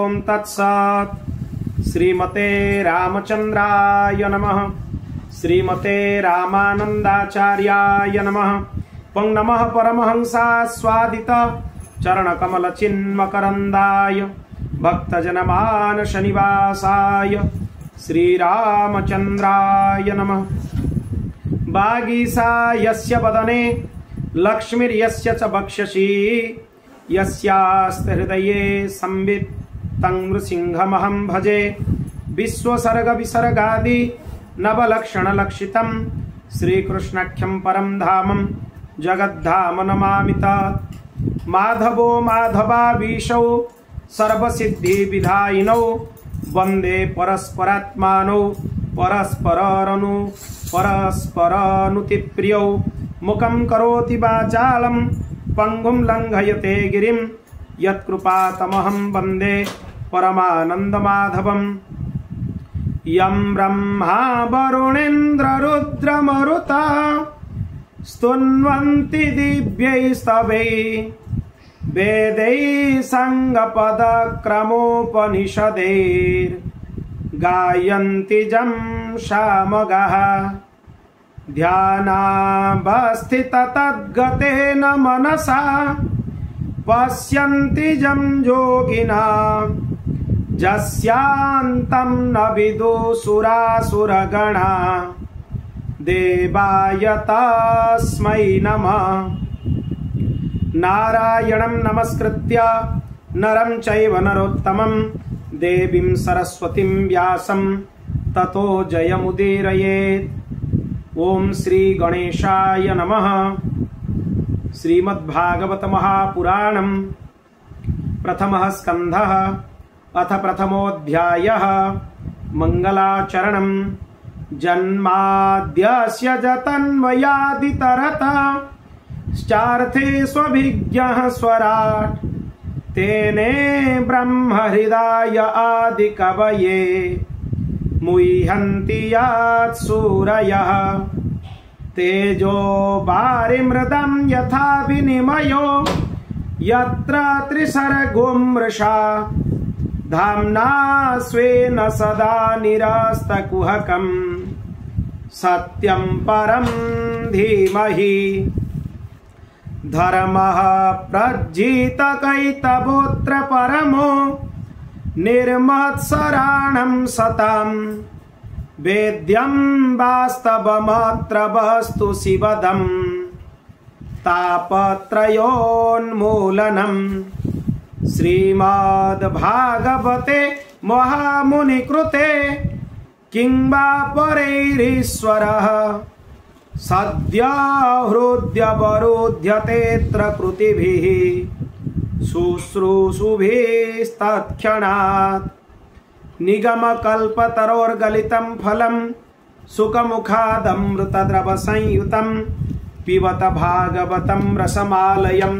ओम तत्सत्। श्रीमते रामचंद्राय नमः। श्रीमते रामानंदाचार्याय नमः। पं नमः परमहंसास्वादित चरणकमल चिन्मकरंदाय भक्तजनमानसनिवासाय श्रीरामचंद्राय नमः। वागीसा यस्य वदने लक्ष्मीर्यस्य च बक्षसि यस्यास्ते हृदये संवित् तं नृसिंहमहं भजे। विश्वसर्ग विसर्गादि नवलक्षण लक्षितं श्रीकृष्णाख्यं परं धामं जगद्धाम नमामि तत्। माधवो माधवावीशौ सर्वसिद्धि विधायिनौ वंदे परस्परात्मानौ परस्परानुतिप्रियौ। मुखं करोति वाचालं पंगुं लंघयते गिरिं यत्कृपातमहं वन्दे परमानन्दमाधवम्। यं ब्रह्मा वरुणेन्द्र रुद्रमरुता स्तुन्वन्ति दिव्यैस्तवैः वेदैः साङ्गपदक्रमोपनिषदैर्गायन्ति जं सामगाः। ध्यानावस्थिततद्गतेन मनसा पश्यन्ति जं योगिनः यस्यान्तं न विदुसुरासुरगणा। देवाय तस्मै नमः। नारायणं नमस्कृत्य नरं चैव नरोत्तमं देवीं सरस्वतीं व्यासं ततो जयमुदीरयेत्। ओम श्री गणेशाय नमः। श्रीमद्भागवत महापुराणं प्रथमः स्कन्धः अथ प्रथमोऽध्यायः। मंगलाचरणं। जन्माद्यस्य जतन्वयादितरतः चार्थे स्वभिज्ञः स्वराट् तेने ब्रह्महृदाय आदिकवये मुह्यन्ति यात् सूरयः। तेजो वारिमृदं यथा विनिमयो यत्र त्रिसर्गो मृषा धाम्ना स्वेन सदा निरस्तकुहकं सत्यं परं धीमहि। धर्मः प्रज्जितकैतवोऽत्र परमो निर्मत्सराणं सतां वेद्यं वास्तवमत्र वस्तु शिवदं तापत्रयोन्मूलनम्। श्रीमद्भागवते महामुनिकृते किं वा परैरीश्वरः सद्य हृद्यवरुध्यतेऽत्र कृतिभिः शुश्रूषुभिस्तत्क्षणात्। निगमकल्पतरोर्गलितं फलं सुखमुखादमृतद्रवसंयुतं पिबत भागवतं रसमालयं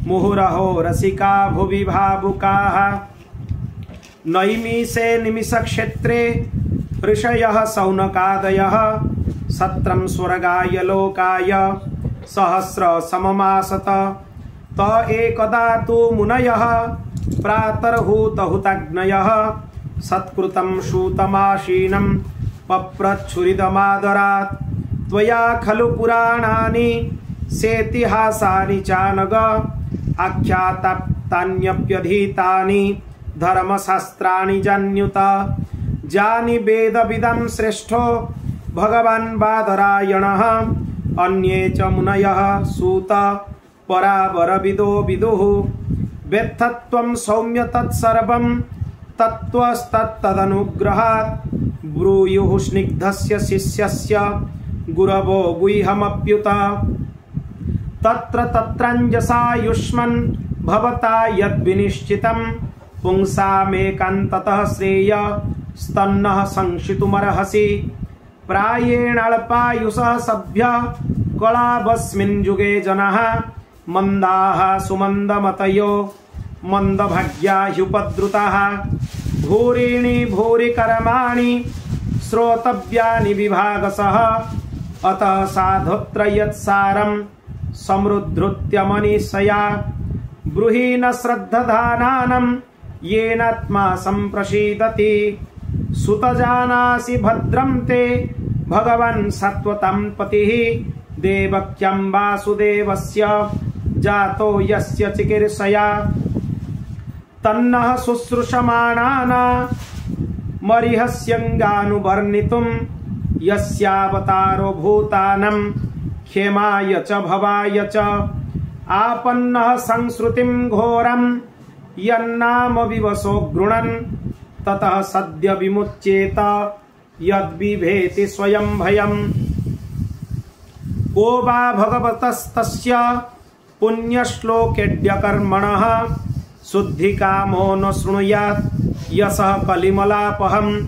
मुहुरहो रसिका भुवि भावुकाः। नैमिषे निमिषक्षेत्रे ऋषयः सौनकादयः सत्रं स्वर्गाय लोकाय सहस्र सममासत। त एकदा तु मुनयः प्रातर्हूतहुताग्नयः सत्कृतं सूतमाशीनं पप्रच्छुरिदमादरात्। त्वया खलु पुराणानि सेतिहासानि चानग आख्यातान्यप्यधीतानि धर्मशास्त्राणि जान्युत। जानि वेदविदं श्रेष्ठो भगवान् बादरायणः अन्ये च मुनयः सूत परावरविदो विदुः। वेत्थत्वं सौम्य तत्सर्वं तत्त्वस्तत्तदनुग्रहात् ब्रूयुः स्निग्धस्य शिष्यस्य गुरवो गुह्यमप्युत। तत्र तत्राञ्जसायुष्मन् भवता यद्विनिश्चितं पुंसामेकान्ततः श्रेय स्तन्नः संशितुमर्हसि। प्रायेणाल्पायुषः सभ्यः कलावस्मिन् युगे जनाः मंदाः सुमन्दमतयो मंदभाग्या ह्युपद्रुताः। भूरीणि भूरि कर्माणि श्रोतव्यानि विभागशः अतः साधुत्र यत्सारं समृद्धृत्य मनीषया। ब्रूहि न श्रद्धधानानं येनात्मा संप्रसीदति सुतजानासि भद्रं ते भगवन् सत्वतं पतिः देवक्यं वासुदेवस्य जातो यस्य चिकीर्षया तन्नः शुश्रूषमाणाना मरिहस्यङ्गानुवर्णितुं यस्यावतारो भूतानं क्षेमाय च भवाय च आपन्नः संश्रुतिं घोरं यन्नाम विवशो गृणन् ततः सद्य विमुच्येत यद्विभेति स्वयं भयम् को वा भगवतस्तस्य पुण्यश्लोकेड्यकर्मणः शुद्धिकामो न शृणुयात् यशः कलिमलापहम्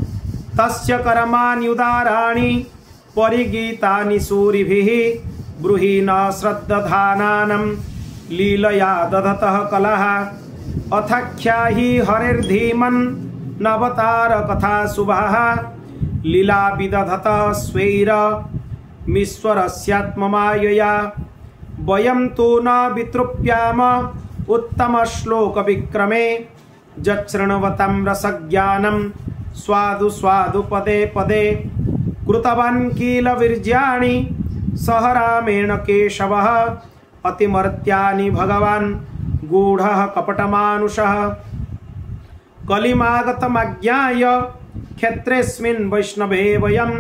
तस्य कर्माण्युदाराणि परिगीतानि सूरिभिः ब्रूहि न श्रद्दधानानं लीलया दधतः कलः अथाख्याहि हरिर्धीमन् नवतार कथा शुभाः लीला विदधतः स्वैरमीश्वरस्यात्ममायया वयं तु न वितृप्याम उत्तम श्लोक विक्रमे जच्छृण्वतं रसज्ञानं स्वादु स्वादु पदे पदे कृतवान् किल वीर्याणि सह रामेण केशवः अतिमर्त्यानि भगवान् गूढः कपटमानुषः कलिमागतमज्ञाय क्षेत्रेऽस्मिन् वैष्णवे वयम्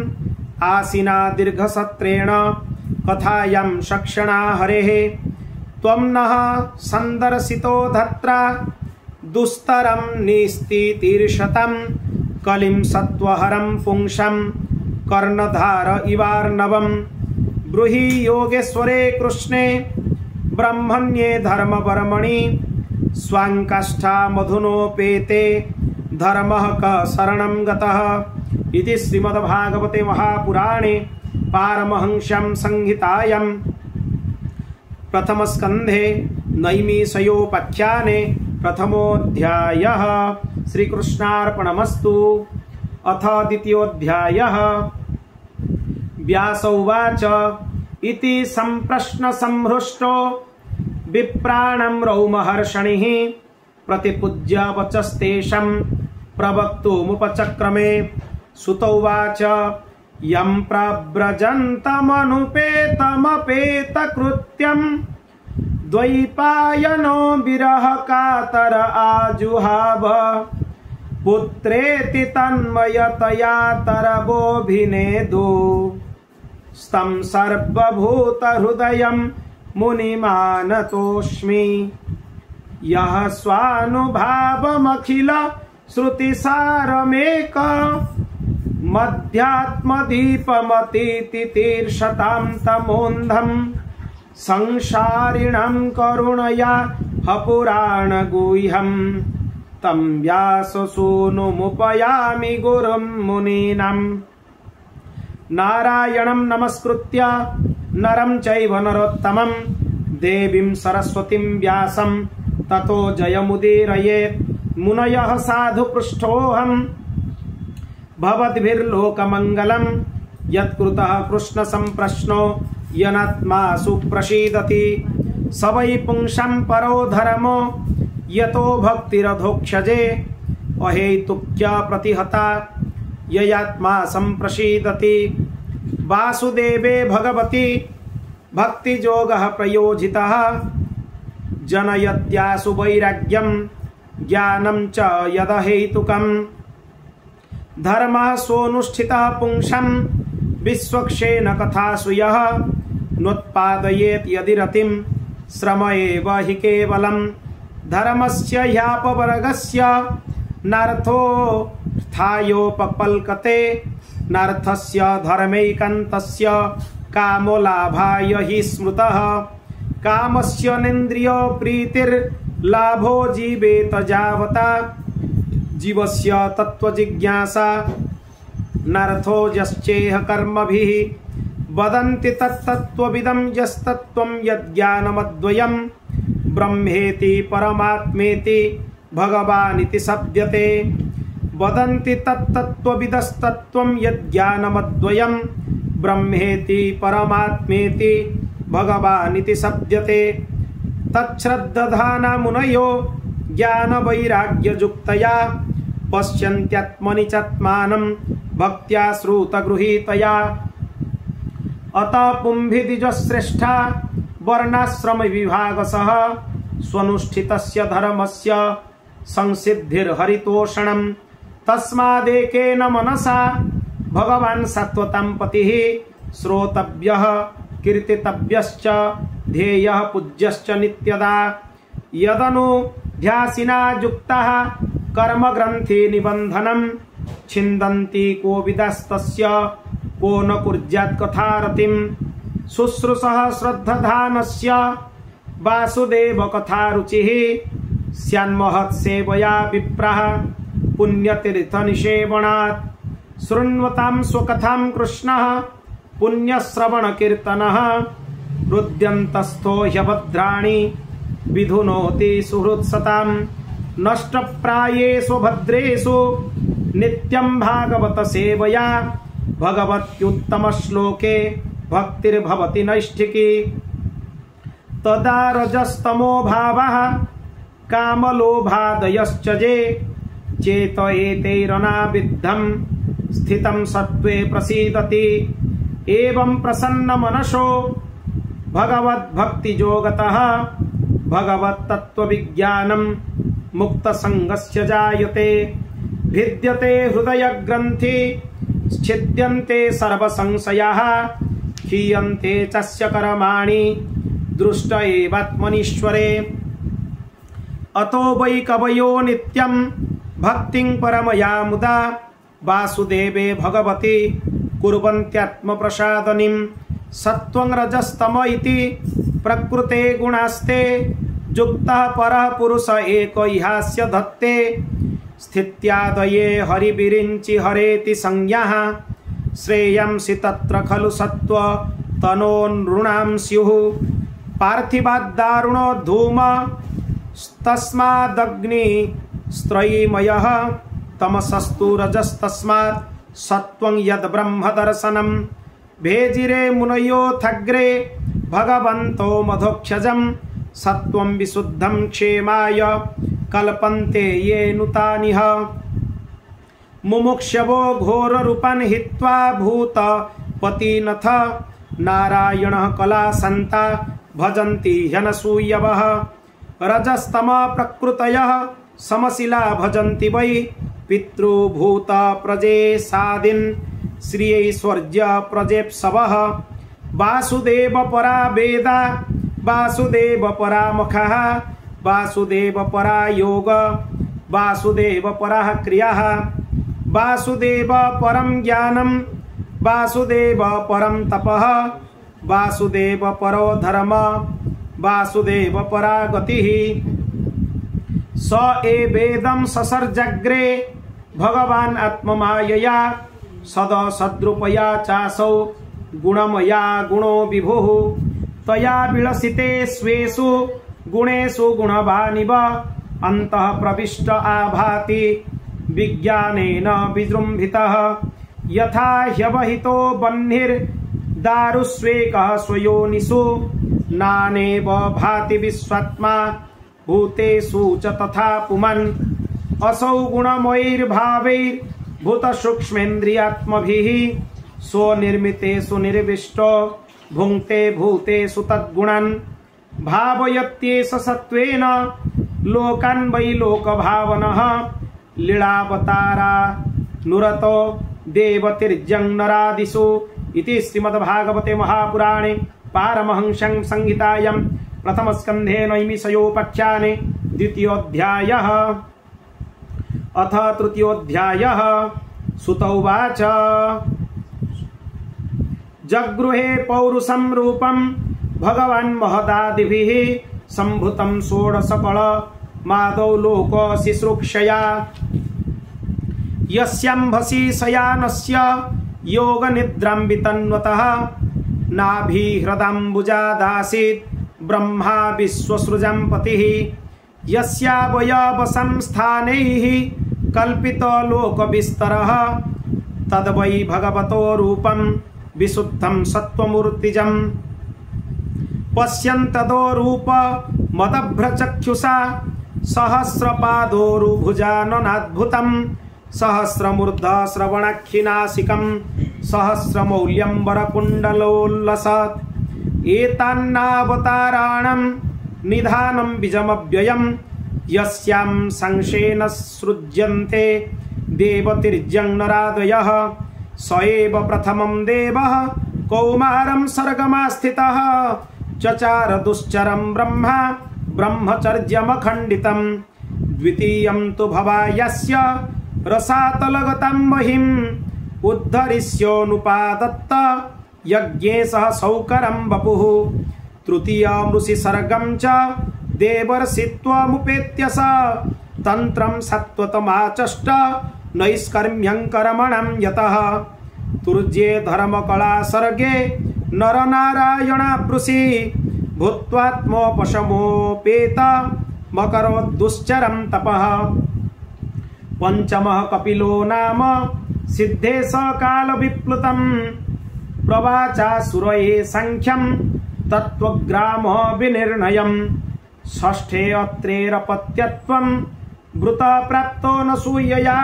आसीना दीर्घसत्रेण कथायां शक्षणा हरेः त्वं नः सन्दर्शितो धत्रा दुस्तरं निस्तितीर्षतं कलिं सत्त्वहरं पुंसं कर्णधार इवार्णवं ब्रूहि योगेश्वरे कृष्णे ब्रह्मण्ये धर्मवर्मणि स्वाङ्काष्ठा मधुनोपेते धर्मः क शरणं गतः इति श्रीमद्भागवते महापुराणे पारमहंस्यां संहितायां प्रथमस्कन्धे नैमिषयोपाख्याने प्रथमोऽध्यायः। श्रीकृष्णार्पणमस्तु। अथ द्वितीयोऽध्यायः। व्यास उवाच इति सम्प्रश्नसंहृष्टो विप्राणं रौमहर्षणिः प्रतिपूज्य वचस्तेषां प्रवक्तुमुपचक्रमे। सुत उवाच यं प्रव्रजन्तमनुपेतमपेतकृत्यं द्वैपायनो विरहकातर आजुहाव पुत्रेति तन्मयतया तरवोऽभिनेदु स्तं सर्वभूतहृदयं मुनिमानतोऽस्मि यः स्वानुभावमखिल श्रुतिसारमेक मध्यात्मदीपमतीतितीर्षतां तमोन्धं संसारिणं करुणया हपुराणगुह्यं तं व्याससूनुमुपयामि गुरुं मुनीनां। नारायणं नमस्कृत्य नरं चैव नरोत्तमं देवीं सरस्वतीं व्यासं ततो जयमुदीरयेत्। मुनयः साधु पृष्ठोऽहं भवद्भिर्लोकमङ्गलं यत्कृतः कृष्ण संप्रश्नो यनात्मा सुप्रसीदति स वै पुंसां परो धर्मो यतो भक्तिरधोक्षजे अहेतुक्य प्रतिहता ययात्मा संप्रसीदति। वासुदेवे भगवति भक्तियोगः प्रयोजितः जनयत्यासु वैराग्यं ज्ञानं च यदहेतुकम्। धर्मः सोऽनुष्ठितः पुंसां विश्वक्षेण कथासु यः नोत्पादयेत् यदि रतिं श्रम एव हि केवलं। धर्मस्य ह्यापवर्गस्य नार्थोऽर्थायोपपल्कते नार्थस्य धर्मैकान्तस्य कामो लाभाय हि स्मृतः। कामस्य नेन्द्रियो प्रीतिर्लाभो जीवेत जावता जीवस्य तत्त्वजिज्ञासा नार्थो यश्चेह कर्मभिः। वदन्ति तत्तत्त्वविदं यस्तत्त्वं यज्ञानमद्वयं ब्रह्मेति परमात्मेति भगवानिति शब्दते। वदन्ति तत्तत्त्वविदस्तत्त्वं यज्ञानमद्वयं ब्रह्मेति परमात्मेति भगवानिति शब्दते। तच्छ्रद्दधाना मुनयो ज्ञान वैराग्ययुक्तया पश्यन्त्यात्मनि चात्मानं भक्त्या श्रुतगृहीतया अत पुंभिद्विजश्रेष्ठा वर्णाश्रम विभागसः स्वनुष्ठितस्य धर्मस्य संसिद्धिर्हरितोषणं तस्मादेकेन मनसा भगवान् सत्वतां पतिः श्रोतव्यः कीर्तितव्यश्च ध्येयः पूज्यश्च नित्यदा यदनुध्यासिना युक्तः कर्मग्रन्थि निबन्धनं छिन्दन्ति कोविदस्तस्य को न कुर्यात् कथारतिं शुश्रूषः श्रद्धधानस्य वासुदेव कथारुचिः स्यान्महत्सेवया विप्रः पुण्यतीर्थनिषेवणात् शृण्वतां स्वकथां कृष्णः पुण्यश्रवणकीर्तनः रुद्यन्तस्थो ह्यभद्राणि विधुनोति सुहृत्सतां नष्टप्रायेषु भद्रेषु नित्यं भागवत सेवया भगवत्युत्तमश्लोके भक्तिर्भवति नैष्ठिकी तदा रजस्तमो भावः कामलोभादयश्च ये चेत एतैरनाविद्धं स्थितं सत्त्वे प्रसीदति एवं प्रसन्नमनसो भगवद्भक्तियोगतः भगवत्तत्त्वविज्ञानं मुक्तसङ्गस्य जायते भिद्यते हृदयग्रन्थि छिद्यन्ते सर्वसंशयाः क्षीयन्ते चस्य कर्माणि दृष्ट एवात्मनीश्वरे अतो वै कवयो नित्यं भक्तिं परमया मुदा वासुदेवे भगवति कुर्वन्त्यात्मप्रसादनीं सत्त्वं रजस्तम इति प्रकृते गुणास्ते युक्तः परः पुरुष एक इहास्य धत्ते स्थित्यादये हरिविरिञ्चि हरेति संज्ञाः श्रेयंसि तत्र खलु सत्त्व तनोनृणां स्युः पार्थिवाद्दारुणो धूम तस्मादग्नि स्त्रयीमयः तमसस्तु रजस्तस्मात् सत्त्वं यद् ब्रह्मदर्शनं भेजिरे मुनयोऽथग्रे भगवन्तो मधोक्षजं सत्त्वं विशुद्धं क्षेमाय कल्पन्ते ये नुतानिह मुमुक्षवो घोररूपान् हित्वा भूतपतिनथ नारायणः कलासन्ता भजन्ति ह्यनसूयवः रजस्तम प्रकृतयः समशिला भजन्ति वै पितृभूत प्रजेसादीन् श्रियैश्वर्य प्रजेप्सवः वासुदेव परा वेदा वासुदेव परा मखः वासुदेव परा योग वासुदेव परः क्रियाः वासुदेव परं ज्ञानं वासुदेव परं तपः वासुदेव परो धर्म वासुदेव परा गतिः स एवेदं ससर्जग्रे भगवान् आत्ममायया सदसद्रूपया चासौ गुणमया गुणो विभुः तया विलसिते स्वेषु गुणेषु गुणवानिव अन्तः प्रविष्ट आभाति विज्ञानेन विजृम्भितः यथा ह्यवहितो बह्निर्दारुस्वेकः स्वयोनिषु नानेव भाति विश्वात्मा भूतेषु च तथा पुमन् असौ गुणमयैर्भावैर्भूतसूक्ष्मेन्द्रियात्मभिः स्वनिर्मितेषु निर्विष्टो भुङ्क्ते भूतेषु तद्गुणान् भावयत्येष सत्त्वेन लोकान् वै लोकभावनः लीलावतारा नुरतो देवतिर्जं नरादिषु इति श्रीमद्भागवते महापुराणे पारमहंस्यां संहितायां प्रथमस्कन्धे नैमिषयोपाख्याने द्वितीयोऽध्यायः। अथ तृतीयोऽध्यायः। सुत उवाच जगृहे पौरुषं रूपं भगवान् महदादिभिः सम्भुतं षोडशकल मादौ लोक शिश्रुक्षया यस्यांभसि शयानस्य योगनिद्रां वितन्वतः नाभिहृदाम्बुजादासीत् ब्रह्मा विश्वसृजं पतिः यस्यावयवसंस्थानैः कल्पितलोकविस्तरः तद्वै भगवतो रूपं विशुद्धं सत्त्वमूर्तिजं पश्यन्तदो रूपमदभ्रचक्षुषा सहस्रपादोरुभुजाननाद्भुतं सहस्रमूर्ध श्रवणाक्षिनासिकं सहस्रमौल्यं वरकुण्डलोल्लसत् एतान्नावताराणां निधानं बीजमव्ययं यस्यां संशेन सृज्यन्ते देवतिर्यं नरादयः स एव प्रथमं देवः कौमारं सर्गमास्थितः चचार दुश्चरं ब्रह्मा ब्रह्मचर्यमखण्डितं द्वितीयं तु भवायस्य रसातलगतं महिम् उद्धरिष्योनुपादत्त यज्ञे सह सौकरं वपुः तृतीयमृषि सर्गं च देवर्षित्वमुपेत्य स तन्त्रं सत्त्वतमाचष्ट नैष्कर्म्यं कर्मणं यतः तुर्ये धर्मकला सर्गे नरनारायणावृषि भूत्वात्मोपशमोपेत मकरोद्दुश्चरं तपः पंचमः कपिलो नाम सिद्धेश कालविप्लुतं प्रवाचासुरये संख्यं तत्त्वग्रामः विनिर्णयम् षष्ठे अत्रेरपत्यत्वं वृत प्राप्तो न सूयया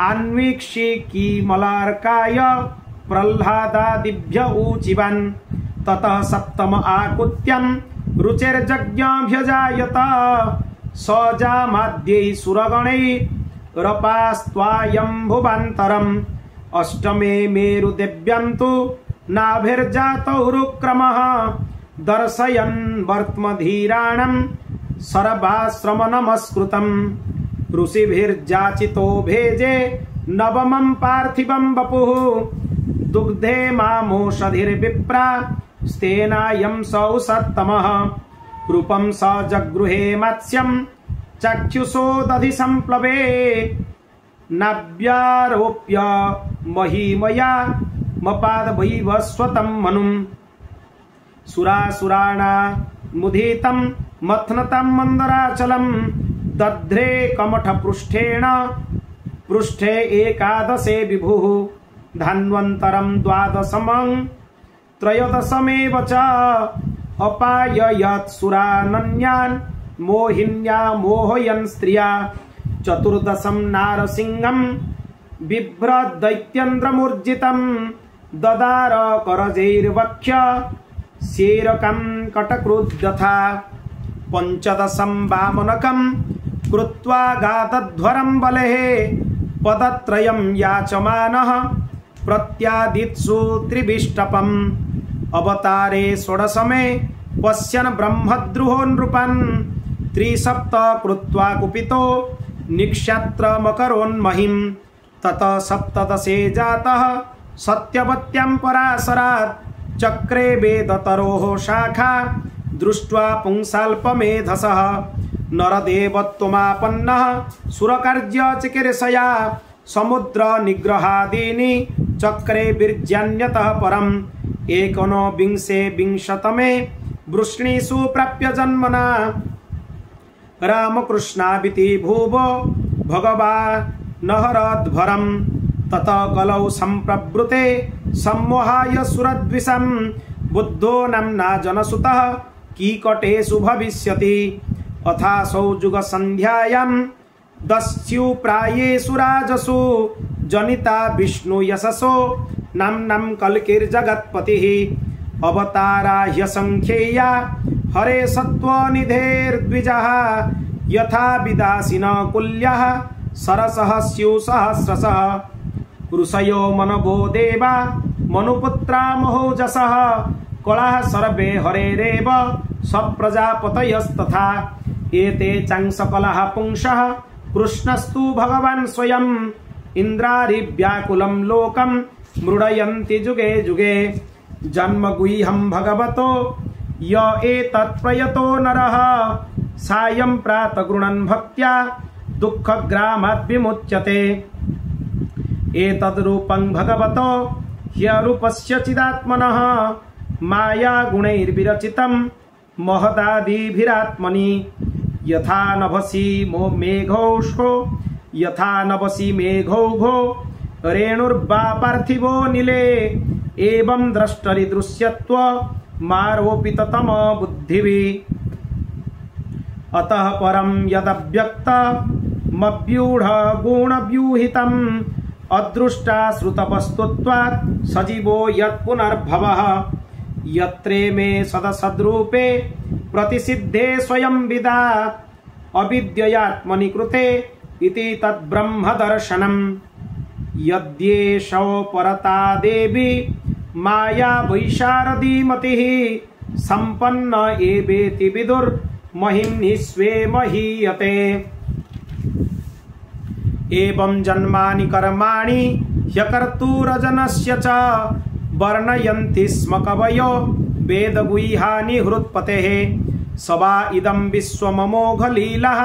अन्वीक्षिकी मलार्काय प्रह्लादादिभ्य ऊचिवन् ततः सप्तम आकुत्यं रुचिर्जज्ञाभ्यजायत स जामाद्यै सुरगणैरपास्त्वायम्भुवान्तरम् अष्टमे मेरुदेव्यं तु नाभिर्जातौ रुक्रमः दर्शयन् वर्त्मधीराणं सर्वाश्रम नमस्कृतं ऋषिभिर्जाचितो भेजे नवमं पार्थिवं वपुः दुग्धे मामोषधिर्विप्रा स्तेनायं सौसत्तमः रूपं स जगृहे मत्स्यं चक्षुषो दधि संप्लवे नाव्यारोप्य महिमया मपादवैवस्वतं मनुं सुरासुराणा मुदितं मथनतं मन्दराचलं दध्रे कमठपृष्ठेण पृष्ठे एकादशे विभुः धन्वन्तरं द्वादशमं त्रयोदशमेव च अपाययत् सुरानन्यान् मोहिन्या मोहयन् स्त्रिया चतुर्दशं नारसिंहं बिभ्रद्दैत्येन्द्रमूर्जितं ददार करजैर्वक्ष्य शेरकं कटकृद्यथा पंचदशं वामनकं कृत्वा गातध्वरं बलेः पदत्रयं याचमानः प्रत्यादित्सु त्रिविष्टपम् अवतारे षोडशमे पश्यन् ब्रह्मद्रुहो नृपन् त्रिसप्त कृत्वा कुपितो निक्षत्र मकरोन्महिं ततः सप्तदशे जातः सत्यवत्यां पराशरात् चक्रे वेदतरोः शाखा दृष्ट्वा पुंसाल्पमेधसः नरदेवत्वमापन्नः सुरकार्य चिकीर्षया समुद्र निग्रहादीनि चक्रे वीर्यान्यतः परम् एकोनविंशे विंशतमे वृष्णीषु प्राप्य जन्मना रामकृष्णाविति भुवो भगवानहरद्भरम् ततः कलौ सम्प्रवृते सम्मोहाय सुरद्विषं बुद्धो नाम्ना जनसुतः कीकटेषु भविष्यति अथासौ युगसन्ध्यायां दस्युप्रायेषु राजसु जनिता विष्णु यशसो नाम्नां कल्किर्जगत्पतिः अवतारा ह्यसंख्येया हरे सत्त्वनिधेर्द्विजः यथा विदासिन कुल्यः सरसः स्युः सहस्रशः ऋषयो मनवो देवा मनुपुत्रा महोजसः कलाः सर्वे हरेरेव सप्रजापतयस्तथा एते चांसकलाः पुंसः कृष्णस्तु भगवान् स्वयं इन्द्रारिव्याकुलं लोकं मृडयन्ति जुगे जुगे जन्मगुह्यं भगवतो य एतत् प्रयतो नरः सायं प्रातः गृह्णन् भक्त्या दुःखग्रामात् विमुच्यते एतद्रूपं भगवतो ह्यरूपस्य चिदात्मनः माया गुणैर्विरचितं महदादिभिरात्मनि यथा नभसि मेघौषो यथा नभसि मेघौघो रेणुर्वा पार्थिवो नीले एवं द्रष्टरि दृश्यत्व मारोपिततम बुद्धिभिः अतः परं यदव्यक्तमव्यूढ गुणव्यूहितम् अदृष्टा श्रुतवस्तुत्वात् सजीवो यत्पुनर्भवः यत्रे मे सदसद्रूपे प्रतिसिद्धे स्वयं विदा अविद्ययात्मनि कृते इति तद्ब्रह्म दर्शनम् यद्येषौ परता देवी माया वैशारदी मतिः सम्पन्न एवेति विदुर्महिम्नि स्वे महीयते एवं जन्मानि कर्माणि ह्यकर्तुरजनस्य च वर्णयन्ति स्म कवयो वेदगुह्यानि हृत्पतेः स वा इदं विश्वममोघलीलः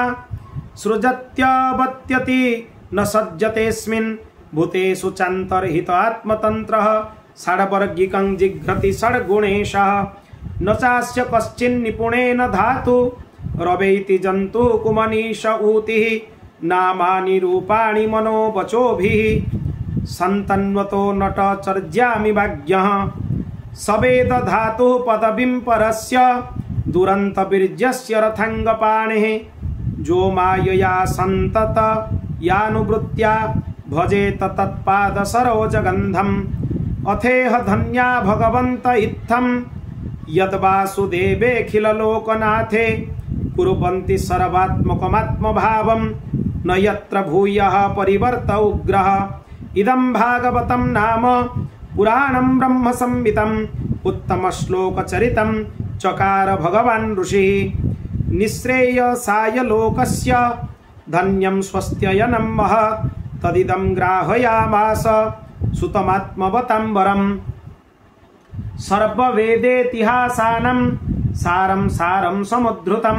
सृजत्यवत्यति न सज्जतेऽस्मिन् भूतेषु चान्तर्हितात्मतन्त्रः षड्वर्गिकं जिघ्रति षड्गुणेशः न चास्य कश्चिन्निपुणेन धातु रवैति जन्तुः कुमनीष ऊतिः नामानि रूपाणि मनोवचोभिः सन्तन्वतो नटचर्यामि भाग्यः सवेद धातुः पदवीं परस्य दुरन्तवीर्यस्य रथाङ्गपाणेः जो मायया सन्तत यानुवृत्त्या भजेत तत्पादसरोजगन्धम् अथेह धन्या भगवन्त इत्थं यद्वासुदेवेऽखिललोकनाथे कुर्वन्ति सर्वात्मकमात्मभावं न यत्र भूयः परिवर्त उग्रः इदं भागवतं नाम पुराणं ब्रह्मसंहितम् उत्तमश्लोकचरितं चकार भगवान् ऋषिः निःश्रेयसाय लोकस्य धन्यं स्वस्त्ययनं महत् तदिदं ग्राहयामास सुतमात्मवतं वरम् सर्ववेदेतिहासानं सारं सारं समुद्धृतं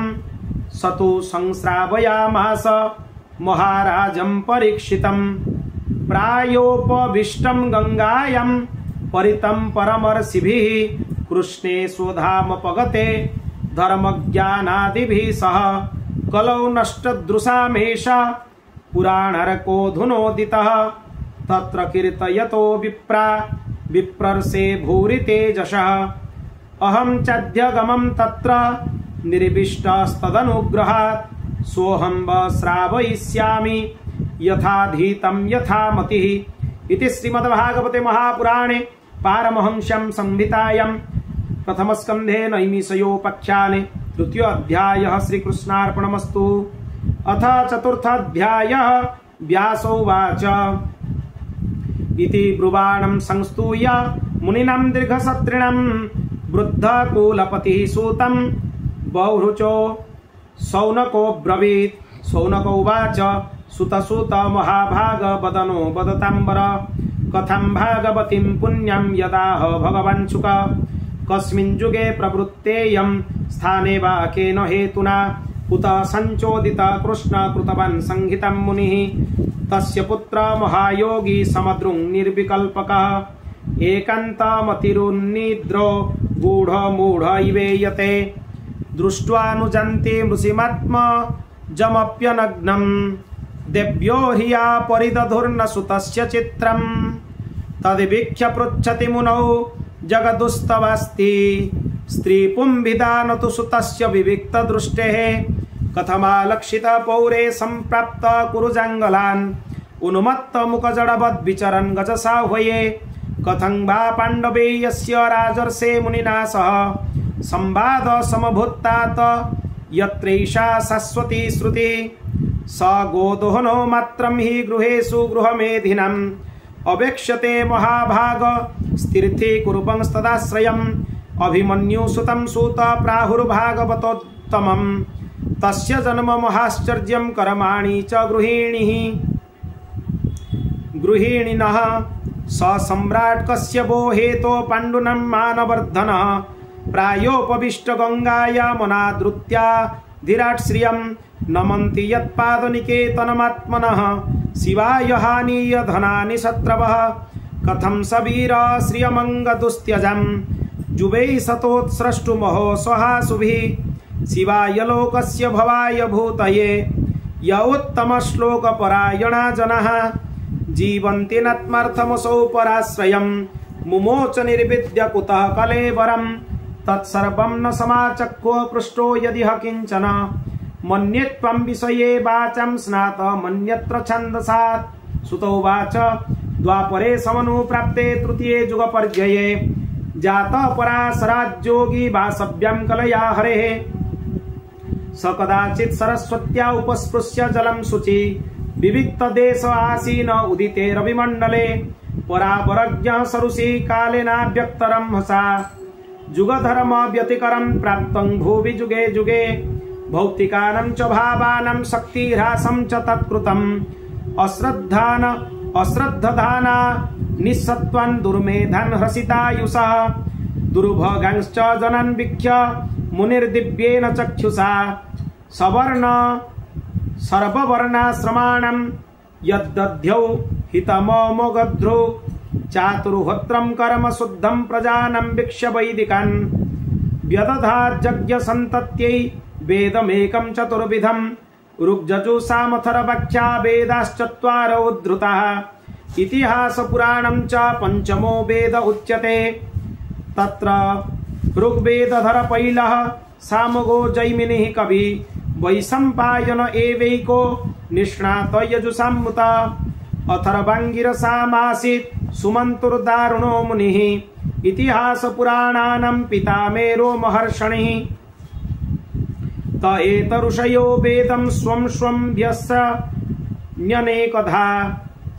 स तु संश्रावयामास महाराजं परीक्षितं प्रायोपविष्टं गंगायां परितं परमर्षिभिः कृष्णे स्वधामपगते धर्मज्ञानादिभिः सह कलौ नष्टदृशामेष पुराणरकोऽधुनोदितः तत्र कीर्तयतो विप्रर्षे भूरि तेजसः अहं चाध्यगमं तत्र निर्विष्टस्तदनुग्रहात् सोऽहं श्रावयिष्यामि यथाधीतं यथामतिः इति श्रीमद्भागवते महापुराणे पारमहंस्यां संहितायां प्रथमस्कन्धे नैमिषयोपाख्याने तृतीयोऽध्यायः श्रीकृष्णार्पणमस्तु। अथ चतुर्थोऽध्यायः व्यासोवाच इति ब्रुवाणं संस्तूय मुनिनां दीर्घसत्रिणं वृद्धकुलपतिः सूतं बहुरुचो शौनको ब्रवीत् शौनको उवाच सुतसुत महाभाग वदनो वदताम्बर कथं भागवतीं पुण्यं यदाह भगवान् शुक कस्मिन् युगे प्रवृत्तेयं स्थाने वा केन हेतुना उत संचोदित कृष्ण कृतवान् संहितं मुनिः तस्य पुत्र महायोगी समद्रुं निर्विकल्पकः एकान्तमतिरुन्निद्रो गूढमूढ इवेयते दृष्ट्वानुजन्ति मृषिमात्मजमप्यनग्नं देव्यो ह्रिया परिदधुर्न सुतस्य चित्रं तद्वीक्ष्य पृच्छति मुनौ जगदुस्तवास्ति स्त्रीपुंभिदान तु सुतस्य विविक्तदृष्टेः कथमालक्षित पौरे सम्प्राप्त कुरुजाङ्गलान् उन्मत्तमुखजडवद्विचरन् गजसाह्वये कथं वा पाण्डवे यस्य राजर्षे मुनिना सह संवाद समभूत्तात यत्रैषा शाश्वती श्रुतिः स गोदोहनो मात्रं हि गृहेषु गृहमेधिनम् अवेक्ष्यते महाभाग स्थिरति कुरुवंस्तदाश्रयम् अभिमन्युसुतं सूत प्राहुर्भागवतोत्तमम् तस्य जन्म महाश्चर्यं कर्माणि च गृहिणिनः स सम्राट् कश्यपो हेतो पाण्डुनं मानवर्धनः प्रायोपविष्ट गङ्गायामनादृत्या धीराट् श्रियं नमन्ति यत्पादनिकेतनमात्मनः शिवाय हानीय धनानि शत्रवः कथं सवीर श्रियमङ्गदुस्त्यजं जुवै सतोत्स्रष्टुमहो स्वहासुभिः शिवाय लोकस्य भवाय भूतये य उत्तमश्लोकपरायणा जनाः जीवन्ति नात्मर्थमसौ पराश्रयं मुमोच निर्विद्य कुतः कलेवरं तत्सर्वं न समाचक्ष्व पृष्टो यदिह किञ्चन मन्ये त्वं विषये वाचं स्नात मन्यत्र छन्दसात्। सुत उवाच द्वापरे समनुप्राप्ते तृतीये जुगपर्यये जातः पराशराज्योगी वासव्यं कलया हरेः। स कदाचित् सरस्वत्या उपस्पृश्य जलं शुचि विविक्तदेश आसीन उदिते रविमण्डले। परावरज्ञः सरुषि कालेनाव्यक्तरं हसा जुगधर्म व्यतिकरं प्राप्तं भुवि जुगे जुगे। भौतिकानां च भावानां शक्तिह्रासं च तत्कृतम् अश्रद्धधाना निस्सत्त्वं दुर्मेधन् हृषितायुषः। दुर्भगांश्च जनान् वीक्ष्य मुनिर्दिव्येन चक्षुषा सवर्ण सर्ववर्णाश्रमाणां यद्दध्यौ हितमोमोगध्रु चातुर्होत्रं कर्म शुद्धं प्रजानां वीक्ष्य वैदिकान् व्यदधाज्ञसन्तत्यै वेदमेकं चतुर्विधं ऋग्यजुसामथर्वख्या वेदाश्चत्वारो उद्धृताः। इतिहासपुराणं च पञ्चमो वेद उच्यते। तत्र ऋग्वेदधर पैलः सामगो जैमिनिः कवि वैशम्पायन एवैको निष्णात यजुषामृत। अथर्वाङ्गिरसामासीत् सुमन्तुर्दारुणो मुनिः इतिहासपुराणानां पितामेरो महर्षणिः। त एतऋषयो वेदं स्वं स्वं व्यस्यन्यनेकधा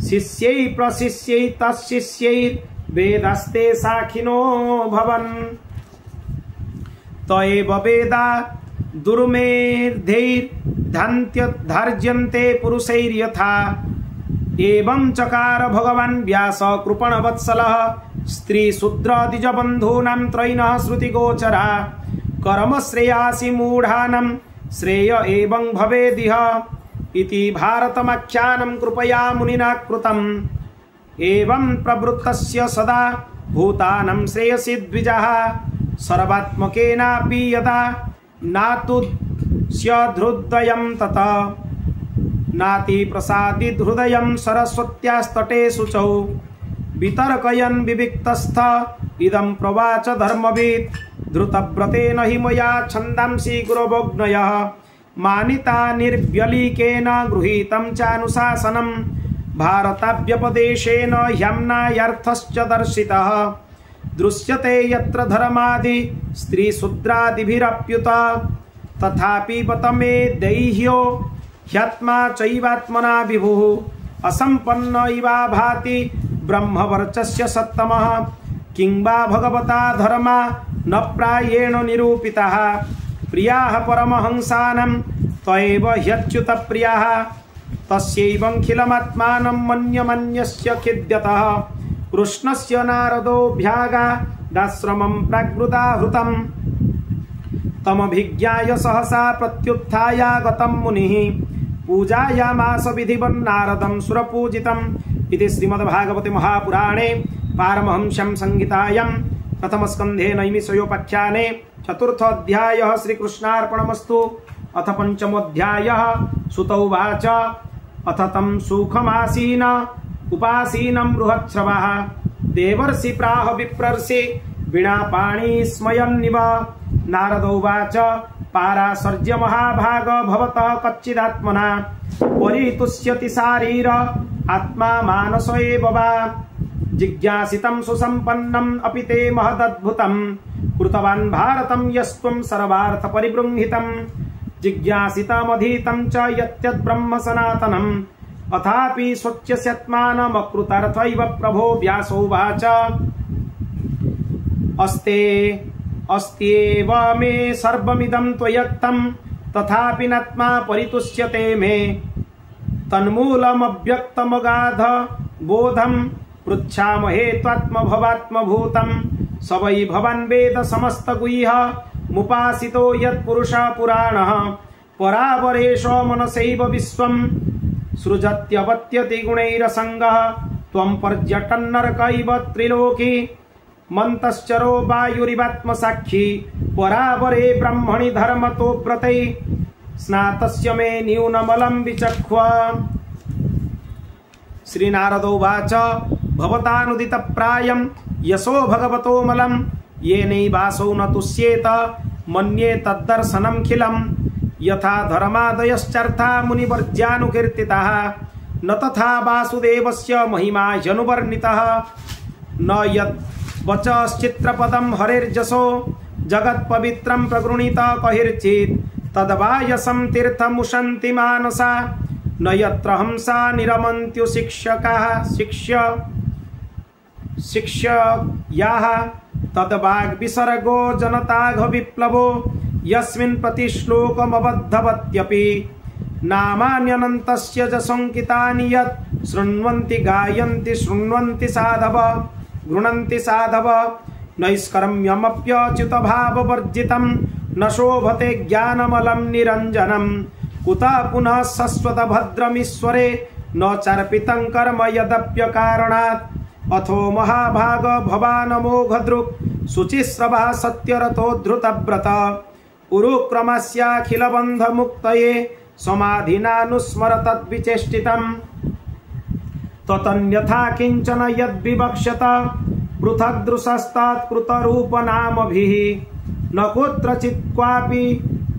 शिष्यै प्रशिष्यै तत्शिष्यैर्वेदास्ते साखिनो भवन्। त एव वेदा दुर्मेधैर्धार्ज्यन्ते पुरुषैर्यथा। एवं चकार भगवान् व्यास कृपणवत्सलः स्त्रीशूद्रादिजबन्धूनां त्रयिणः श्रुतिगोचरा। कर्मश्रेयासि मूढानां श्रेय एवं भवेदिह इति भारतमाख्यानं कृपया मुनिना कृतम्। एवं प्रवृत्तस्य सदा भूतानां श्रेयसि द्विजः सर्वात्मकेनापि यदा नातुष्यधृदयं ततः नाति प्रसादित हृदयं सरस्वत्यास्तटे शुचौ। वितर्कयन् विविक्तस्थ इदं प्रवाच धर्मवित् धृतव्रतेन हि मया छन्दांसि गुरवोऽग्नयः मानिता निर्व्यलीकेन गृहीतं चानुशासनं भारताव्यपदेशेन ह्यम्नायार्थश्च दर्शितः। दृश्यते यत्र धर्मादि स्त्रीशूद्रादिभिरप्युत तथापि बत मे दैह्यो ह्यात्मा चैवात्मना विभुः असम्पन्न इवा भाति ब्रह्मवर्चस्य सत्तमः। किं वा भगवता धर्मा न प्रायेण निरूपिताः प्रियाः परमहंसानां त्वयैव ह्यच्युत प्रियाः। तस्यैवंखिलमात्मानं मन्यमन्यस्य खिद्यतः कृष्णस्य नारदोऽभ्यागादाश्रमं प्राग्रुदाहृतम्। तमभिज्ञाय सहसा प्रत्युत्थायागतं मुनिः पूजायामास विधिवन्नारदं सुरपूजितम्। इति श्रीमद्भागवते महापुराणे पारमहंस्यां संहितायां प्रथमस्कन्धे नैमिषयोपाख्याने चतुर्थोऽध्यायः श्रीकृष्णार्पणमस्तु। अथ पञ्चमोऽध्यायः सुत उवाच अथ तं सुखमासीन उपासीनं बृहच्छ्रवः देवर्षि प्राह विप्रर्षि वीणापाणि स्मयन्निव। नारद उवाच पाराशर्य महाभाग भवतः कच्चिदात्मना परितुष्यति शारीर आत्मा मानस एव वा। जिज्ञासितं सुसम्पन्नम् अपि ते महदद्भुतं कृतवान् भारतं यस्त्वं सर्वार्थ परिबृंहितं। जिज्ञासितमधीतं च यत्यद् ब्रह्म सनातनम् अथापि स्वच्छस्यात्मानमकृतार्थैव प्रभो व्यासोवाच अस्त्येव मे सर्वमिदं त्वयक्तं तथापि नात्मा परितुष्यते मे। तन्मूलमव्यक्तमगाध बोधं पृच्छामहे त्वात्मभवात्मभूतं स वै भवान् वेद समस्तगुह्य मुपासितो यत्पुरुषः पुराणः। परावरेशो मनसैव विश्वं सृजत्यवत्यति गुणैरसङ्गः त्वं पर्यटन्नरकैव त्रिलोकी मन्तश्चरो वायुरिवात्मसाक्षी। परावरे ब्रह्मणि धर्मतो व्रतै स्नातस्य मे न्यूनमलं विचक्ष्व। श्रीनारद उवाच भवतानुदितप्रायं यशो भगवतोमलं येनैवासौ न तुष्येत मन्ये तद्दर्शनमखिलं। यथा धर्मादयश्चर्था मुनिवर्ज्यानुकीर्तिताः न तथा वासुदेवस्य महिमा ह्यनुवर्णितः न यद्वचश्चित्रपदं हरेर्जसो जगत्पवित्रं प्रगृणीत कहिर्चित् तद्वा यशं तीर्थमुशन्ति मानसा न यत्र हंसा निरमन्त्यो शिक्ष्याः तद्वाग्विसर्गो जनताघ विप्लवो यस्मिन् प्रतिश्लोकमबद्धवत्यपि नामान्यनन्तस्य च संकितानि यत् शृण्वन्ति गायन्ति शृण्वन्ति साधव गृह्णन्ति साधव नैष्कर्म्यमप्यच्युतभाववर्जितं न शोभते ज्ञानमलं निरञ्जनं कुतः पुनः शश्वतभद्रमीश्वरे न चार्पितं कर्म यदप्यकारणात् अथो महाभाग भवानमोघदृक् शुचिस्रवः सत्यरथोद्धृतव्रत उरुक्रमस्याखिलबन्धमुक्तये समाधिनानुस्मर तद्विचेष्टितम् ततन्यथा किञ्चन यद्विवक्ष्यत पृथग्दृशस्तात्कृतरूपनामभिः न कुत्रचित् क्वापि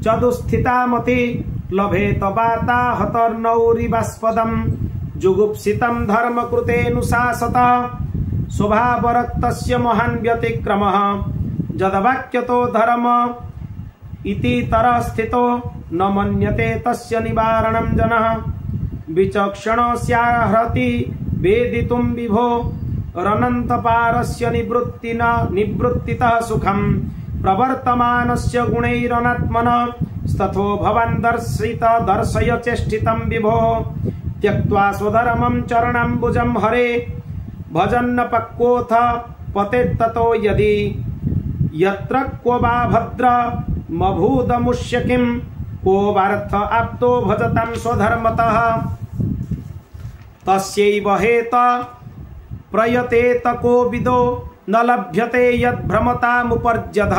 चदुस्थितामति लभेत वाताहतर्नौरिवास्पदम् जुगुप्सितं धर्मकृतेऽनुशासत स्वभावरक्तस्य महान् व्यतिक्रमः यद्वाक्यतो धर्म इति तरस्थितो न मन्यते तस्य निवारणं जनः विचक्षणस्याहृति वेदितुं विभो रनन्तपारस्य निवृत्तितः सुखं प्रवर्तमानस्य गुणैरनात्मनः तथो भवान् दर्शय चेष्टितं विभो त्यक्त्वा स्वधर्मं चरणाम्बुजं हरे भजन्न पक्वोऽथ पतेत्ततो यदि यत्र क्व वा भद्रमभूदमुष्य किं को वार्थ आप्तो भजतां स्वधर्मतः तस्यैव हेत प्रयतेत को विदो न लभ्यते यद्भ्रमतामुपर्जध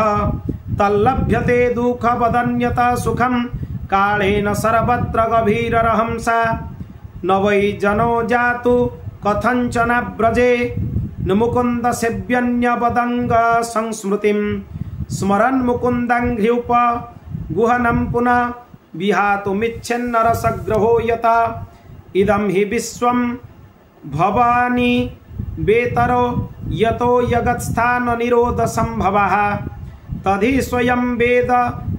तल्लभ्यते दुःखवदन्यता सुखं कालेन सर्वत्र गभीररहंसा न वै जनो जातु कथञ्चन व्रजे न मुकुन्द सेव्यन्यपदङ्ग संस्मृतिं स्मरन् मुकुन्दाङ्घ्र्युप गुहनं पुनः विहातुमिच्छन्नरसग्रहो यता इदं हि विश्वं भवानि वेतरो यतो यगत्स्थान निरोध संभवः तद्धि स्वयं वेद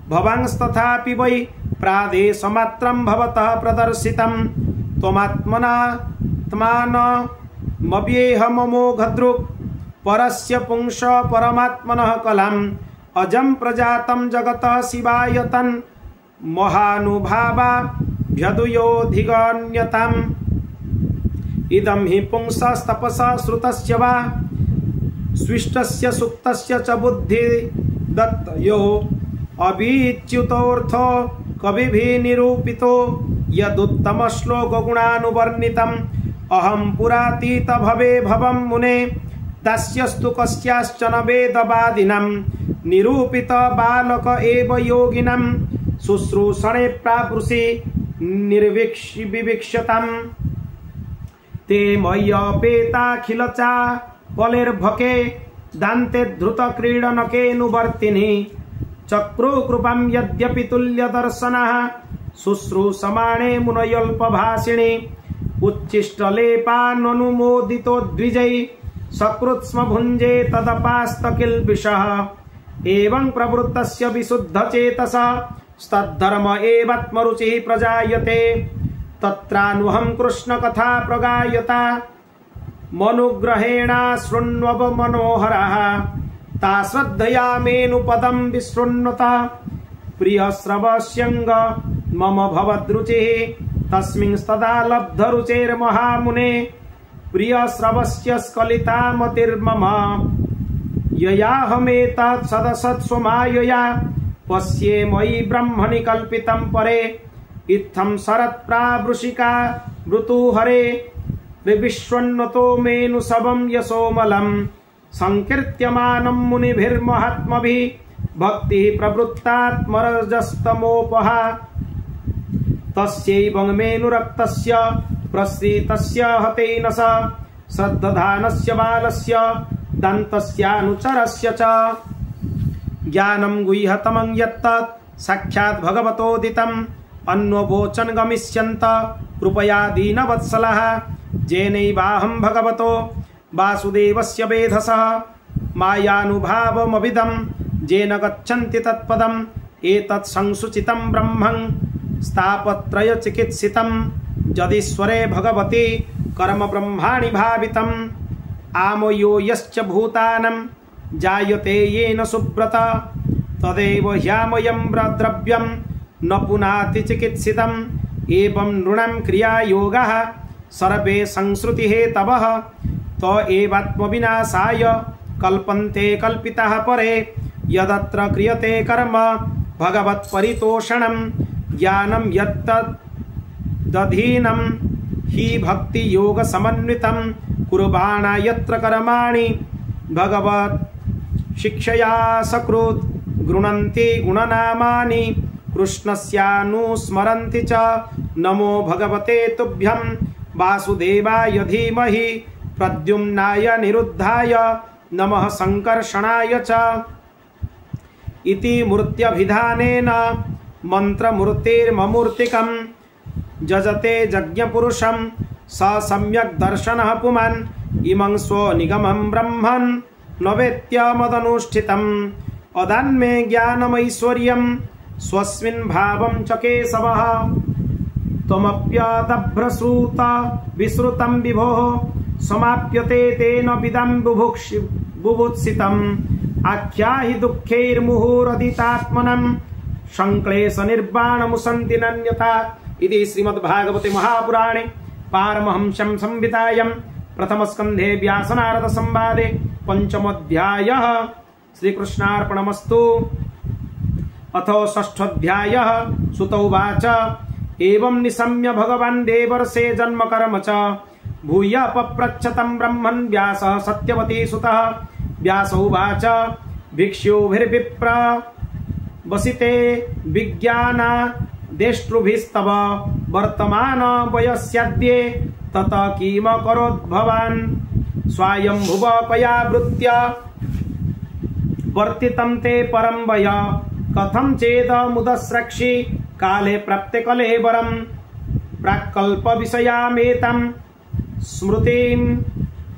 भवांस्तथापि वै प्रादेशमात्रं भवतः प्रदर्शितं त्वमात्मनात्मानमव्येहममोघदृक् परस्य पुंस परमात्मनः कलाम् अजं प्रजातं जगतः शिवाय तन् महानुभावाभ्यदुयोऽधिगण्यताम् इदं हि पुंसस्तपसा श्रुतस्य वा स्विष्टस्य सुक्तस्य च बुद्धिदत्तयो अभिच्युतोऽर्थो कविभिः निरूपितो यदुत्तमश्लोकगुणानुवर्णितम् अहं पुरातीत भवे भवं मुने तस्यस्तु कस्याश्चन वेदवादिनं निरूपित बालक एव योगिनं शुश्रूषणे प्रापुषि निर्विविक्षताम् ते मय्यपेताखिलचा बलेर्भके दान्ते धृतक्रीडनकेऽनुवर्तिनि चक्रुकृपं यद्यपि तुल्यदर्शनः शुश्रूषमाणे मुनयल्पभाषिणि उच्छिष्टलेपाननुमोदितो द्विजै सकृत्स्म भुञ्जे तदपास्तकिल्बिषः एवं प्रवृत्तस्य विशुद्धचेतसः तद्धर्म एवात्मरुचिः प्रजायते तत्रानुहं कृष्णकथा प्रगायता मनुग्रहेणा शृण्वव मनोहरः ता श्रद्धया मेनुपदं विशृण्वता प्रियश्रवस्यङ्ग मम भवद्रुचिः तस्मिंस्तदा लब्धरुचेर्महामुने प्रियश्रवस्य स्खलिता मतिर्मम ययाहमेतत् सदसत्स्वमायया पश्ये मयि ब्रह्मणि कल्पितं परे इत्थं शरत्प्रावृषिका ऋतुहरे विश्वन्वतो मेनुसवं यशोमलं संकीर्त्यमानं मुनिभिर्महात्मभिः भक्तिः प्रवृत्तात्मरजस्तमोपहा तस्यैवं मेनुरक्तस्य प्रसृतस्य हतेन स श्रद्धानस्य बालस्य दन्तस्यानुचरस्य च ज्ञानं गुह्यतमं यत्तत् साक्षात् भगवतोदितम् अन्ववोचन् गमिष्यन्त कृपया दीनवत्सलः जेनैवाहं भगवतो वासुदेवस्य वेधसः मायानुभावमभिदं जेन गच्छन्ति तत्पदम् एतत् संसुचितं ब्रह्मं स्थापत्रयचिकित्सितं यदीश्वरे भगवति कर्म ब्रह्माणि भावितम् आमयो यश्च भूतानं जायते येन सुब्रत तदेव ह्यामयं द्रव्यं न पुनाति चिकित्सितम् एवं नृणां क्रियायोगः सर्वे संश्रुतिहेतवः त एवात्मविनाशाय कल्पन्ते कल्पितः परे यदत्र क्रियते कर्म भगवत्परितोषणं ज्ञानं यत्तदधीनं हि भक्तियोगसमन्वितं कुर्वाणा यत्र कर्माणि भगवत् शिक्षया सकृत् गृह्णन्ति गुणनामानि कृष्णस्यानुस्मरन्ति च नमो भगवते तुभ्यं वासुदेवाय धीमहि प्रद्युम्नाय निरुद्धाय नमः संकर्षणाय च इति मूर्त्यभिधानेन मन्त्रमूर्तिर्ममूर्तिकं जजते यज्ञपुरुषं स सम्यक् दर्शनः पुमान् इमं स्वनिगमं ब्रह्मन् न वेत्य मदनुष्ठितम् अदान्मे ज्ञानमैश्वर्यं स्वस्मिन् भावं च केशवः त्वमप्यदभ्रश्रुत विश्रुतं विभोः समाप्यते तेन विदं बुभुत्सितम् आख्याहि दुःखैर्मुहुरदितात्मनं संक्लेश निर्वाणमुसन्ति नन्यथा। इति श्रीमद्भागवते महापुराणे पारमहंस्यां संहितायां प्रथमस्कन्धे व्यासनारद संवादे पंचमोऽध्यायः। श्रीकृष्णार्पणमस्तु। अथ षष्ठोऽध्यायः। सुत उवाच एवं निशम्य भगवान् देवर्षे जन्म कर्म च भूय पप्रच्छतं ब्रह्मन् व्यासः सत्यवती सुतः। व्यास उवाच भिक्षुभिर्विप्र वसिते विज्ञानादेष्टृभिस्तव वर्तमान वयस्याद्ये तत किम करोत् भवान् स्वायंभुव कया वृत्त्या वर्तितं ते परं वय कथं चेद मुदस्रक्षि काले प्राप्ते कलेवरं प्राक्कल्प विषयामेतं स्मृतिं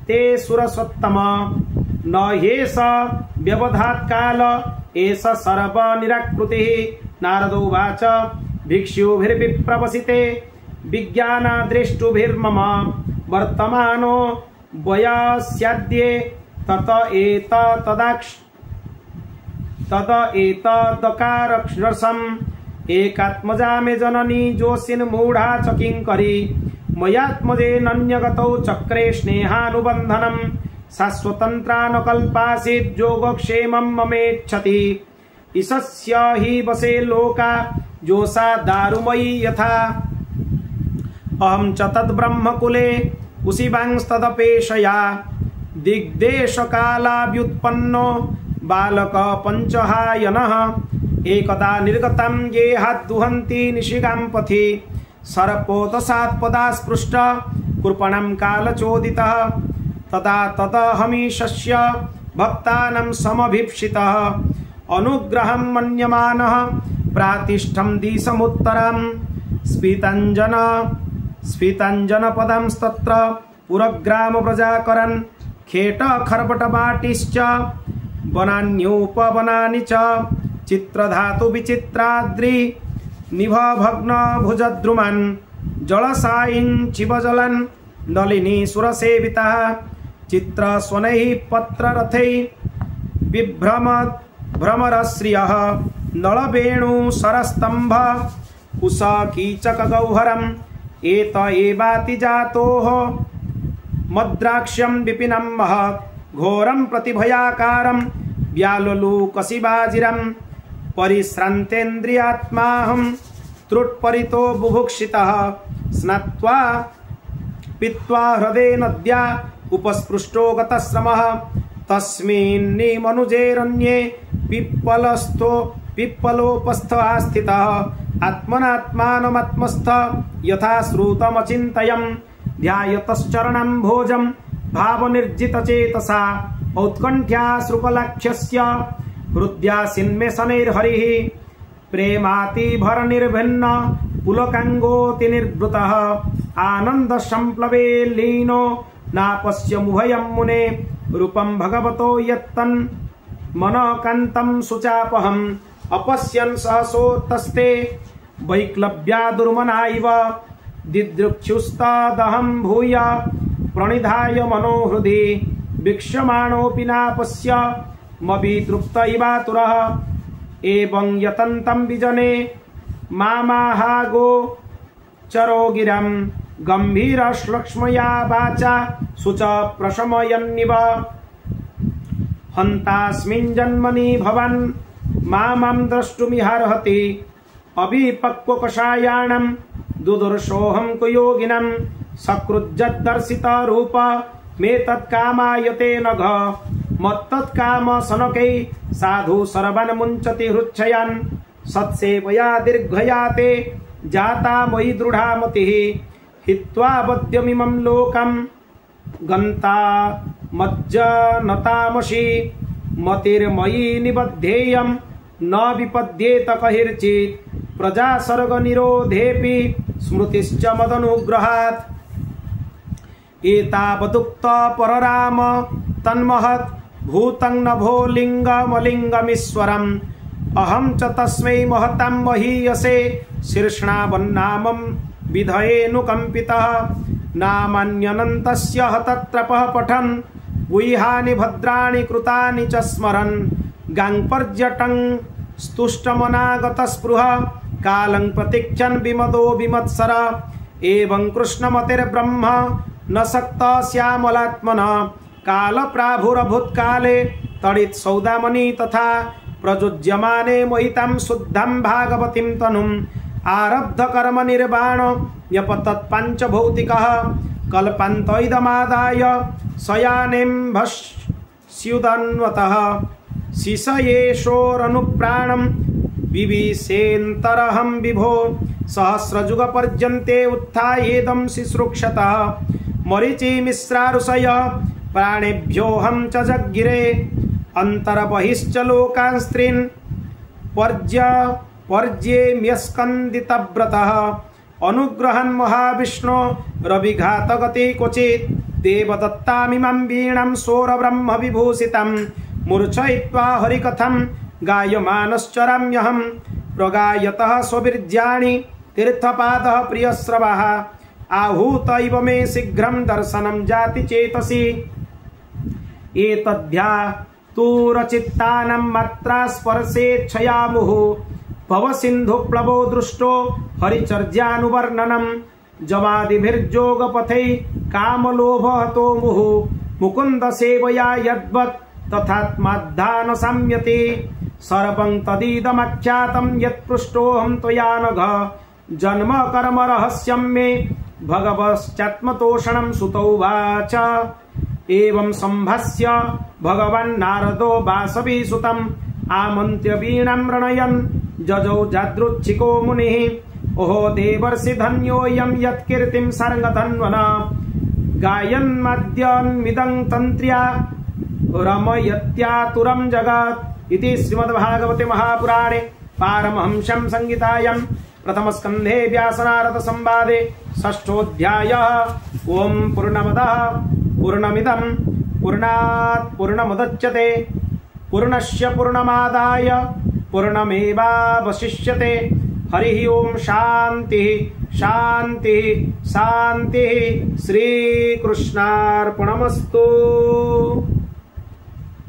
ते सुरसत्तम न ह्येष व्यवधात् काल एष सर्वनिराकृतिः। नारद उवाच भिक्षुभिर्विप्रवसिते विज्ञानादृष्टुभिर्मम वर्तमानो वयस्याद्ये तत एतदकारक्षरसम् एकात्मजा मे जननी जोषिन् मूढा च किङ्करी मयात्मजेनन्यगतौ चक्रे स्नेहानुबन्धनम् शाश्वतन्त्रा न कल्पासीत् योगक्षेमं ममेच्छति ईशस्य हि वशे लोका जोषा दारुमयी यथा अहं च तद्ब्रह्मकुले कुशिवांस्तदपेशया दिग्देशकालाव्युत्पन्नो बालक पञ्चहायनः एकदा निर्गतं ये हाद्दुहन्ति निशिगां पथि सर्पोतसात्पदा स्पृष्ट कृपणं कालचोदितः तदा तदहमीशस्य भक्तानां समभीप्सितः अनुग्रहं मन्यमानः प्रातिष्ठं दिशमुत्तरं स्फीताञ्जनपदंस्तत्र पुरग्राम प्रजाकरन् खेट खर्पटबाटिश्च वनान्योपवनानि च चित्रधातु विचित्राद्रि निभभग्न भुजद्रुमन् जलसायिं चिबजलन् नलिनी सुरसेविता चित्रस्वनैः पत्ररथैः भ्रमरश्रियः नलवेणु सरस्तंभ कुशकीचकगौहरम् एत एवातिजातोः मद्राक्ष्यं विपिनं महत् घोरं प्रतिभयाकारं व्यालुलूकशिवाजिरं परिश्रान्तेन्द्रियात्माहं त्रुट्परितो बुभुक्षितः स्नात्वा पीत्वा हृदे नद्या उपस्पृष्टो गतश्रमः तस्मिन्निमनुजेरन्ये पिप्पलोपस्थ आस्थितः आत्मनात्मानमात्मस्थ यथा श्रुतमचिन्तयन् ध्यायतश्चरणं भोजं भावनिर्जितचेतसा औत्कण्ठ्या श्रुकलाक्षस्य हृद्यासिन्मे शनैर्हरिः प्रेमातिभर निर्भिन्न पुलकांगोति निर्वृतः आनंद संप्लवे लीनो नापश्यमुभयं मुने रूपं भगवतो यत्तन् मनकान्तं शुचापहम् अपश्यन् सहसोत्तस्ते वैक्लव्या दुर्मना इव दिदृक्षुस्तदहं भूय प्रणिधाय मनोहृदि वीक्ष्यमाणोऽपि नापश्य मवितृप्त इवातुरः एवं यतन्तं विजने मामाहागो चरो गिरं गम्भीरश्लक्ष्मया वाचा शुच प्रशमयन्निव हन्तास्मिन् जन्मनि भवन् मामं द्रष्टुमिहार्हति अभिपक्वकषायाणं दुदुर्षोऽहं कुयोगिनं सकृज्जद्दर्शिता रूप मे तत्कामायते नघ मत्तत्काम सनकै साधु सर्वन् मुञ्चति हृच्छयन् सत्सेवया दीर्घया ते जाता मयि दृढा मतिः हित्वा बद्यमिमं लोकं गन्ता मज्जनतामसि मतिर्मयि निबद्धेयं न विपद्येत कहिर्चित् प्रजा सर्ग निरोधेऽपि स्मृतिश्च मदनुग्रहात् एतावदुक्त परराम तन्महत् भूतं नभो लिङ्गमलिङ्गमीश्वरम् अहं च तस्मै महतां महीयसे शीर्ष्णावन्नामं विधयेऽनुकम्पितः नामान्यनन्तस्य हतत्रपः पठन् गुह्यानि भद्राणि कृतानि च स्मरन् गाङ्पर्यटं स्तुष्टमनागतस्पृह कालं प्रतीक्षन् विमदो विमत्सर एवं कृष्णमतिर्ब्रह्म न शक्त श्यामलात्मनः कालप्राभुरभूत्काले तडित् सौदामणि तथा प्रयुज्यमाने मोहितां शुद्धं भागवतीं तनुम् आरब्ध कर्म निर्वाण न्यपतत् पञ्चभौतिकः कल्पान्तोइदमादाय शयानेऽम्भस्युदन्वतः शिशयेशोरनुप्राणं विविशेऽन्तरहं विभो सहस्रयुगपर्यन्ते उत्थायेदं शिश्रुक्षतः मरीचिमिश्रा ऋषय प्राणेभ्योऽहं च जग्गिरे अन्तर्बहिश्च लोकान् स्त्रीन् पर्येम्यस्कन्दितव्रतः अनुग्रहन् महाविष्णो रविघातगति क्वचित् देवदत्तामिमं वीणां सौरब्रह्म विभूषितं मूर्छयित्वा हरिकथं गायमानश्चराम्यहं प्रगायतः स्ववीर्याणि तीर्थपादः प्रियश्रवः आहूत इव मे शीघ्रं दर्शनं जाति चेतसि एतद्ध्यातुरचित्तानां मात्रा स्पर्शेच्छया मुहुः भवसिन्धुप्लवो दृष्टो हरिचर्यानुवर्णनं जवादिभिर्योगपथै कामलोभहतो मुहुः मुकुन्द सेवया यद्वत् तथात्माद्धान संयति सर्वं तदिदमख्यातं यत्पृष्टोऽहं त्वया नघ जन्म कर्म रहस्यं मे भगवश्चात्मतोषणं सुतोवाच एवं सम्भाष्य भगवन्नारदो वासवीसुतम् आमन्त्र्य वीणां रणयन् जजौ जादृच्छिको मुनिः ओहो देवर्षि धन्योऽयं यत्कीर्तिं सर्गधन्वना गायन्माद्यन्मिदं तन्त्र्या रमयत्यातुरं जगत् इति श्रीमद्भागवते महापुराणे पारमहंस्यां संहितायां प्रथमस्कन्धे व्यासनारद संवादे षष्ठोऽध्यायः। ओं पूर्णमदः पूर्णमिदं पूर्णात् पूर्णमुदच्यते पूर्णस्य पूर्णमादाय पूर्णमेवावशिष्यते। हरि ओं शान्तिः शान्तिः शान्तिः। श्रीकृष्णार्पणमस्तु।